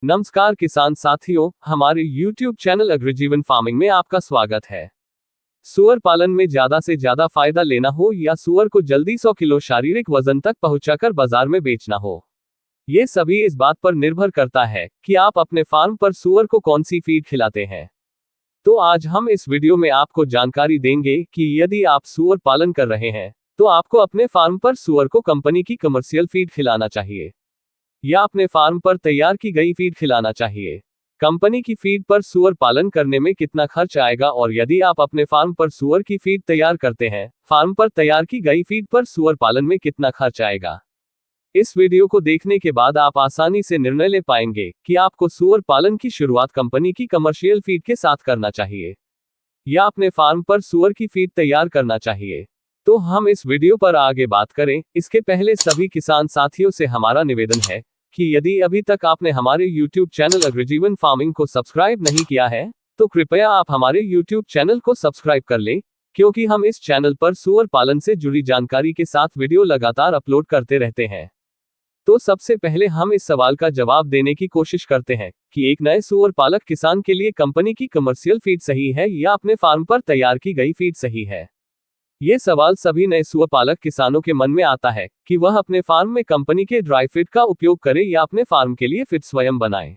नमस्कार किसान साथियों, हमारे YouTube चैनल अग्रजीवन फार्मिंग में आपका स्वागत है। सुअर पालन में ज्यादा से ज्यादा फायदा लेना हो या सुअर को जल्दी 100 किलो शारीरिक वजन तक पहुंचाकर बाजार में बेचना हो, ये सभी इस बात पर निर्भर करता है कि आप अपने फार्म पर सुअर को कौन सी फीड खिलाते हैं। तो आज हम इस वीडियो में आपको जानकारी देंगे कि यदि आप सुअर पालन कर रहे हैं तो आपको अपने फार्म पर सुअर को कंपनी की कमर्शियल फीड खिलाना चाहिए या अपने फार्म पर तैयार की गई फीड खिलाना चाहिए। कंपनी की फीड पर सुअर पालन करने में कितना खर्च आएगा, और यदि आप अपने फार्म पर सुअर की फीड तैयार करते हैं, फार्म पर तैयार की गई फीड पर सुअर पालन में कितना खर्च आएगा। इस वीडियो को देखने के बाद आप आसानी से निर्णय ले पाएंगे कि आपको सुअर पालन की शुरुआत कंपनी की कमर्शियल फीड के साथ करना चाहिए या अपने फार्म पर सुअर की फीड तैयार करना चाहिए। तो हम इस वीडियो पर आगे बात करें, इसके पहले सभी किसान साथियों से हमारा निवेदन है कि यदि अभी तक आपने हमारे YouTube चैनल अग्रजीवन फार्मिंग को सब्सक्राइब नहीं किया है तो कृपया आप हमारे YouTube चैनल को सब्सक्राइब कर लें, क्योंकि हम इस चैनल पर सुअर पालन से जुड़ी जानकारी के साथ वीडियो लगातार अपलोड करते रहते हैं। तो सबसे पहले हम इस सवाल का जवाब देने की कोशिश करते हैं कि एक नए सुअर पालक किसान के लिए कंपनी की कमर्शियल फीड सही है या अपने फार्म पर तैयार की गई फीड सही है। ये सवाल सभी नए सुअर पालक किसानों के मन में आता है कि वह अपने फार्म में कंपनी के ड्राई फीड का उपयोग करें या अपने फार्म के लिए फीड स्वयं बनाएं।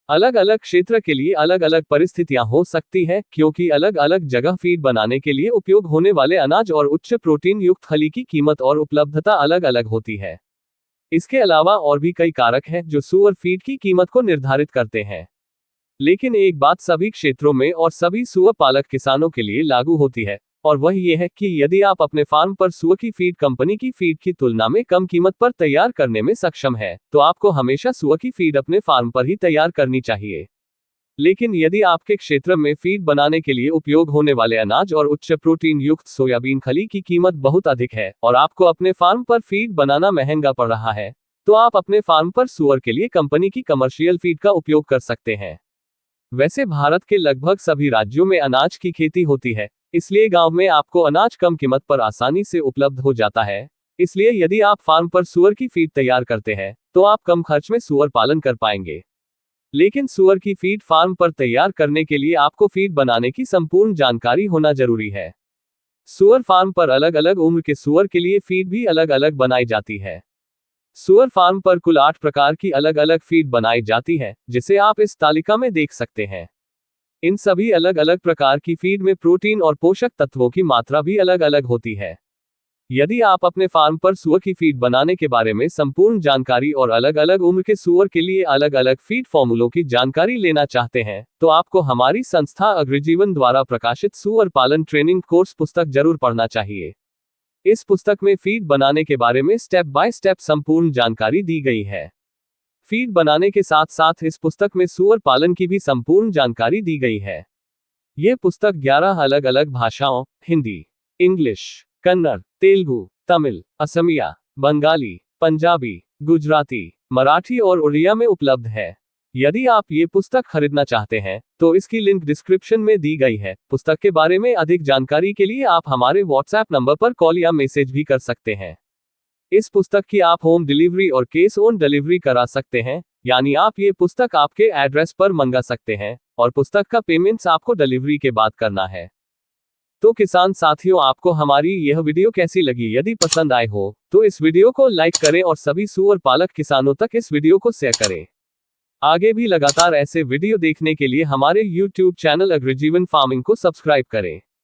अलग अलग क्षेत्र के लिए अलग अलग परिस्थितियां हो सकती है, क्योंकि अलग अलग जगह फीड बनाने के लिए उपयोग होने वाले अनाज और उच्च प्रोटीन युक्त खली की कीमत और उपलब्धता अलग अलग होती है। इसके अलावा और भी कई कारक हैं जो सुअर फीड की कीमत को निर्धारित करते हैं। लेकिन एक बात सभी क्षेत्रों में और सभी सुअर पालक किसानों के लिए लागू होती है, और वह ये है कि यदि आप अपने फार्म पर सुअर की फीड कंपनी की फीड की तुलना में कम कीमत पर तैयार करने में सक्षम है, तो आपको हमेशा सुअर की फीड अपने फार्म पर ही तैयार करनी चाहिए। लेकिन यदि आपके क्षेत्र में फीड बनाने के लिए उपयोग होने वाले अनाज और उच्च प्रोटीन युक्त सोयाबीन खली की कीमत बहुत अधिक है और आपको अपने फार्म पर फीड बनाना महंगा पड़ रहा है, तो आप अपने फार्म पर सुअर के लिए कंपनी की कमर्शियल फीड का उपयोग कर सकते हैं। वैसे भारत के लगभग सभी राज्यों में अनाज की खेती होती है, इसलिए गांव में आपको अनाज कम कीमत पर आसानी से उपलब्ध हो जाता है। इसलिए यदि आप फार्म पर सुअर की फीड तैयार करते हैं तो आप कम खर्च में सुअर पालन कर पाएंगे। लेकिन सुअर की फीड फार्म पर तैयार करने के लिए आपको फीड बनाने की संपूर्ण जानकारी होना जरूरी है। सुअर फार्म पर अलग अलग उम्र के सुअर के लिए फीड भी अलग अलग बनाई जाती है। सुअर फार्म पर कुल 8 प्रकार की अलग अलग फीड बनाई जाती है, जिसे आप इस तालिका में देख सकते हैं। इन सभी अलग अलग प्रकार की फीड में प्रोटीन और पोषक तत्वों की मात्रा भी अलग अलग होती है। यदि आप अपने फार्म पर सुअर की फीड बनाने के बारे में संपूर्ण जानकारी और अलग अलग उम्र के सुअर के लिए अलग अलग फीड फॉर्मूलों की जानकारी लेना चाहते हैं, तो आपको हमारी संस्था अग्रजीवन द्वारा प्रकाशित सुअर पालन ट्रेनिंग कोर्स पुस्तक जरूर पढ़ना चाहिए। इस पुस्तक में फीड बनाने के बारे में स्टेप बाय स्टेप संपूर्ण जानकारी दी गई है। फीड बनाने के साथ साथ इस पुस्तक में सुअर पालन की भी संपूर्ण जानकारी दी गई है। यह पुस्तक 11 अलग अलग भाषाओं हिंदी, इंग्लिश, कन्नड़, तेलुगु, तमिल, असमिया, बंगाली, पंजाबी, गुजराती, मराठी और उड़िया में उपलब्ध है। यदि आप ये पुस्तक खरीदना चाहते हैं तो इसकी लिंक डिस्क्रिप्शन में दी गई है। पुस्तक के बारे में अधिक जानकारी के लिए आप हमारे व्हाट्सएप नंबर पर कॉल या मैसेज भी कर सकते हैं। इस पुस्तक की आप होम डिलीवरी और कैश ऑन डिलीवरी करा सकते हैं, यानी आप ये पुस्तक आपके एड्रेस पर मंगा सकते हैं और पुस्तक का पेमेंट्स आपको डिलीवरी के बाद करना है। तो किसान साथियों, आपको हमारी यह वीडियो कैसी लगी? यदि पसंद आए हो तो इस वीडियो को लाइक करें और सभी सुअर पालक किसानों तक इस वीडियो को शेयर करें। आगे भी लगातार ऐसे वीडियो देखने के लिए हमारे YouTube चैनल अग्रजीवन फार्मिंग को सब्सक्राइब करें।